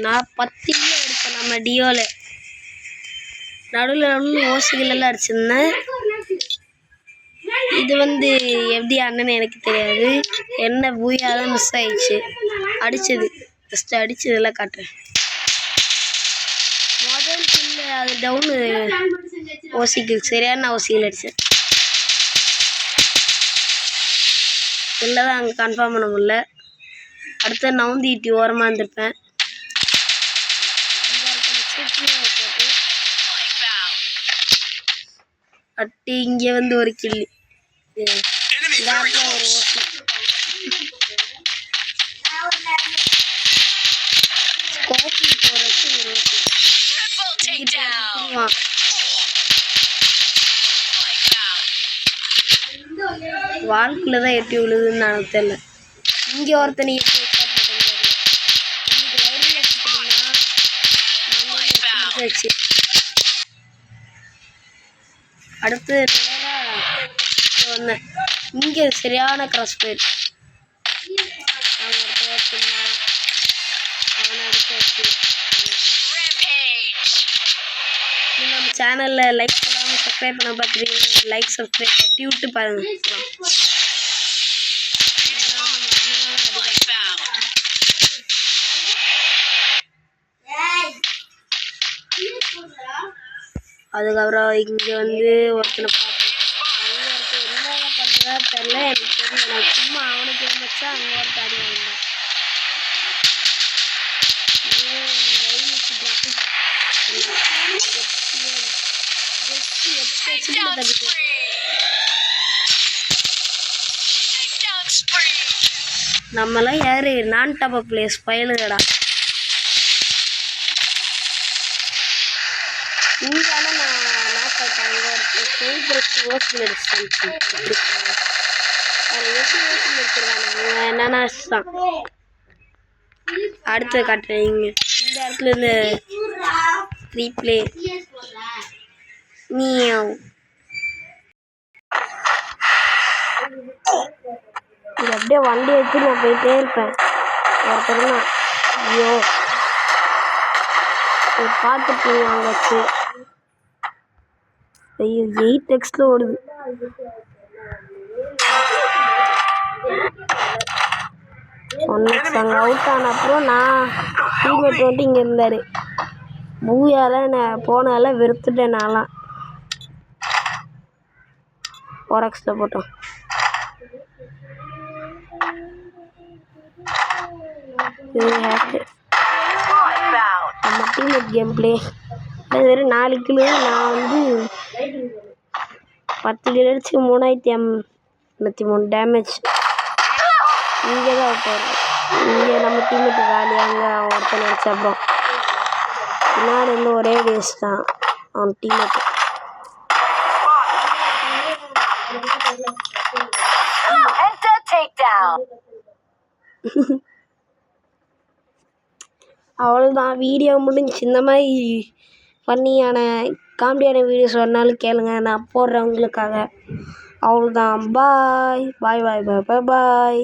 நான் 10 கிலோ அடிச்சேன் நம்ம டியோவில். நடுவில் ஓசிகள் எல்லாம் அடிச்சிருந்தேன். இது எப்படி அண்ணன்னு எனக்கு தெரியாது. என்ன பூயாதான் மிஸ் ஆயிடுச்சு. அடித்தது ஃபஸ்ட்டு அடித்ததெல்லாம் காட்டுறேன். முதல் கில்லு அது டவுனு ஓசிகள், சரியான ஓசிகள் அடித்தேன். இல்லை தான் அங்கே கன்ஃபார்ம் பண்ண முடியல. அடுத்த நவுந்திட்டு ஓரமாக இருந்திருப்பேன். போட்டு அட்டி இங்கே ஒரு கில்லு. ஒரு ஓசி கோப்பி போகிறதுக்கு ஒரு ஓசி வாழ்க்கையில் தான் எட்டி விழுதுன்னு எனக்கு தெரியல. இங்கே ஒருத்தனை அடுத்து நேராக வந்தேன். இங்கே சரியான கிராஸ் ஃபயர். அவனை அடிச்சு வச்சு நம்ம சேனலில் லைக் போடாமல் சப்ஸ்கிரைப் பண்ண பார்த்துருக்கீங்க. லைக் சப்ஸ்கிரைப் தட்டி விட்டு பாருங்கள். அதுக்கப்புறம் இங்கே ஒருத்தனை பார்த்தேன். அங்கே ஒருத்தர் என்ன பண்ணுறதா தெரில, எனக்கு தெரியல. நான் சும்மா அவனுக்கு வச்சா அங்கே ஒருத்தர் அடி வாங்கிட்டேன். நம்மளாம் யாரு நான் டாப் பிளேஸ் பயலுகடா. இங்கால நான் நாக் ஆகிட்டேன். அங்கே ஒருத்தர் சொல்கிறதுக்கு ஓசி அடிச்சுட்டான். எப்படி ஓசி அடிச்சிருக்காங்க என்னன்னா தான். அடுத்து காட்டுறேன். இந்த இடத்துல இருந்து ரீப்ளே நீ இது அப்படியே வண்டி எடுத்து நான் போயிட்டே இருப்பேன். ஒருத்தர் தான் ஐயோ பார்த்துட்டீங்க அங்கே வச்சு. ஐயோ 8x ஓடுது. அங்கே அவுட் ஆன அப்புறம் நான் டீம்மேட் இங்கே இருந்தார். பூயால் நான் போனால வெறுத்துட்டேன். நான்லாம் 4xல் போட்டோம். நம்ம டீம்மேட் கேம் பிளே வெறும் 4 கிலோ. நான் 10 கிலோ அடிச்சு 3883 டேமேஜ். இங்கே தான் அவுட் ஆகும். இங்கே நம்ம டீம்மேட்டு காலியாங்க ஒருத்தனை அடிச்ச அப்புறம் பின்னாடி ஒரே வேஸ்ட் தான் அவன் டீம்மேட்டு. அவ்வளோதான், வீடியோ முடிஞ்சு. இந்த மாதிரி ஃபன்னியான காமெடியான வீடியோஸ் வரனாலும் கேளுங்க, நான் போடுறேன் உங்களுக்காக. அவ்வளோதான். பாய் பாய் பாய் பாய் பாய் பாய்.